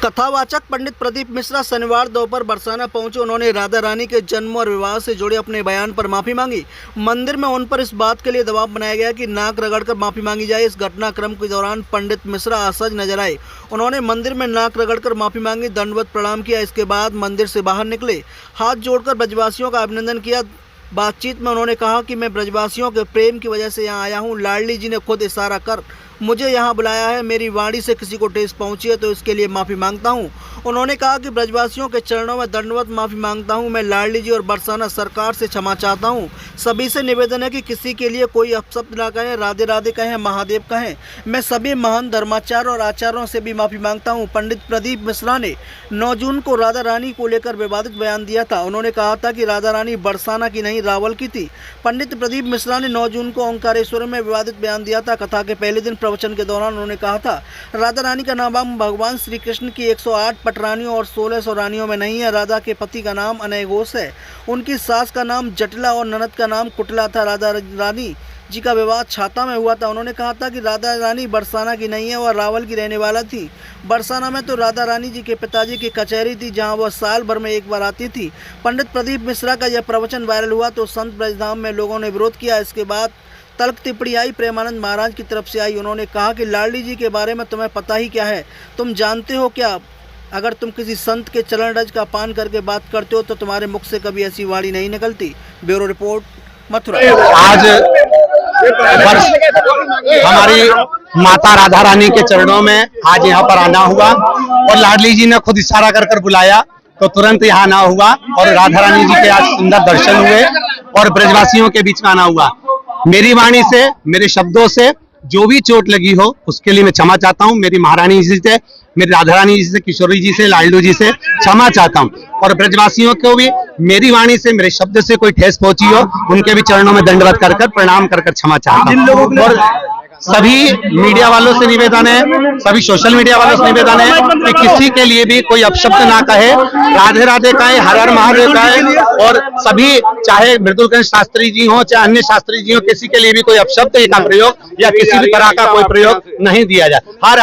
कथावाचक पंडित प्रदीप मिश्रा शनिवार दोपहर बरसाना पहुंचे। उन्होंने राधा रानी के जन्म और विवाह से जुड़े अपने बयान पर माफी मांगी। मंदिर में उन पर इस बात के लिए दबाव बनाया गया कि नाक रगड़कर माफी मांगी जाए। इस घटनाक्रम के दौरान पंडित मिश्रा असहज नजर आए। उन्होंने मंदिर में नाक रगड़कर माफी मांगी, दंडवत प्रणाम किया। इसके बाद मंदिर से बाहर निकले, हाथ जोड़कर ब्रजवासियों का अभिनंदन किया। बातचीत में उन्होंने कहा कि मैं ब्रजवासियों के प्रेम की वजह से यहाँ आया हूँ। लाडली जी ने खुद इशारा कर मुझे यहाँ बुलाया है। मेरी वाणी से किसी को ठेस पहुँची है तो इसके लिए माफ़ी मांगता हूँ। उन्होंने कहा कि ब्रजवासियों के चरणों में दंडवत माफ़ी मांगता हूँ। मैं लाडली जी और बरसाना सरकार से क्षमा चाहता हूँ। सभी से निवेदन है कि किसी के लिए कोई अपशब्द ना कहें, राधे राधे कहें, महादेव कहें। मैं सभी महान धर्माचार्य और आचार्यों से भी माफ़ी मांगता हूँ। पंडित प्रदीप मिश्रा ने 9 जून को राधा रानी को लेकर विवादित बयान दिया था। उन्होंने कहा था कि राधा रानी बरसाना की नहीं, रावल की थी। पंडित प्रदीप मिश्रा ने 9 जून को ओंकारेश्वर में विवादित बयान दिया था। कथा के पहले दिन प्रवचन के दौरान उन्होंने कहा था, राधा रानी का नाम भगवान श्री कृष्ण की 108 पटरानियों और 1600 रानियों में नहीं है। राधा के पति का नाम अनय घोष है, उनकी सास का नाम जटिला और ननद का नाम कुटला था। राधा रानी जी का विवाह छाता में हुआ था। उन्होंने कहा था कि राधा रानी बरसाना की नहीं है, वह रावल की रहने वाला थी। बरसाना में तो राधा रानी जी के पिताजी की कचहरी थी, जहां वह साल भर में एक बार आती थी। पंडित प्रदीप मिश्रा का यह प्रवचन वायरल हुआ तो संत ब्रजधाम में लोगों ने विरोध किया। इसके बाद तल्ख टिप्पणी आई, प्रेमानंद महाराज की तरफ से आई। उन्होंने कहा कि लाडली जी के बारे में तुम्हें पता ही क्या है, तुम जानते हो क्या? अगर तुम किसी संत के चरण रज का पान करके बात करते हो तो तुम्हारे मुख से कभी ऐसी वाणी नहीं निकलती। Bureau report, Mathura. आज हमारी माता राधा रानी के चरणों में आज यहाँ पर आना हुआ और लाडली जी ने खुद इशारा कर बुलाया तो तुरंत यहाँ आना हुआ और राधा रानी जी के आज सुंदर दर्शन हुए और ब्रजवासियों के बीच में आना हुआ। मेरी वाणी से, मेरे शब्दों से जो भी चोट लगी हो उसके लिए मैं क्षमा चाहता हूँ। मेरी महारानी जी से, मेरी राधा रानी जी से, किशोरी जी से, लाडलू जी से क्षमा चाहता हूँ और ब्रजवासियों को भी मेरी वाणी से, मेरे शब्द से कोई ठेस पहुंची हो उनके भी चरणों में दंडवत कर प्रणाम कर क्षमा चाहता हूँ। और सभी मीडिया वालों से निवेदन है, सभी सोशल मीडिया वालों से निवेदन है कि किसी के लिए भी कोई अपशब्द ना कहे, राधे राधे कहे, हर हर महादेव कहे और सभी, चाहे मृदुलगंज शास्त्री जी हो चाहे अन्य शास्त्री जी हो, किसी के लिए भी कोई अपशब्द का प्रयोग या किसी भी तरह का कोई प्रयोग नहीं दिया जाए। हर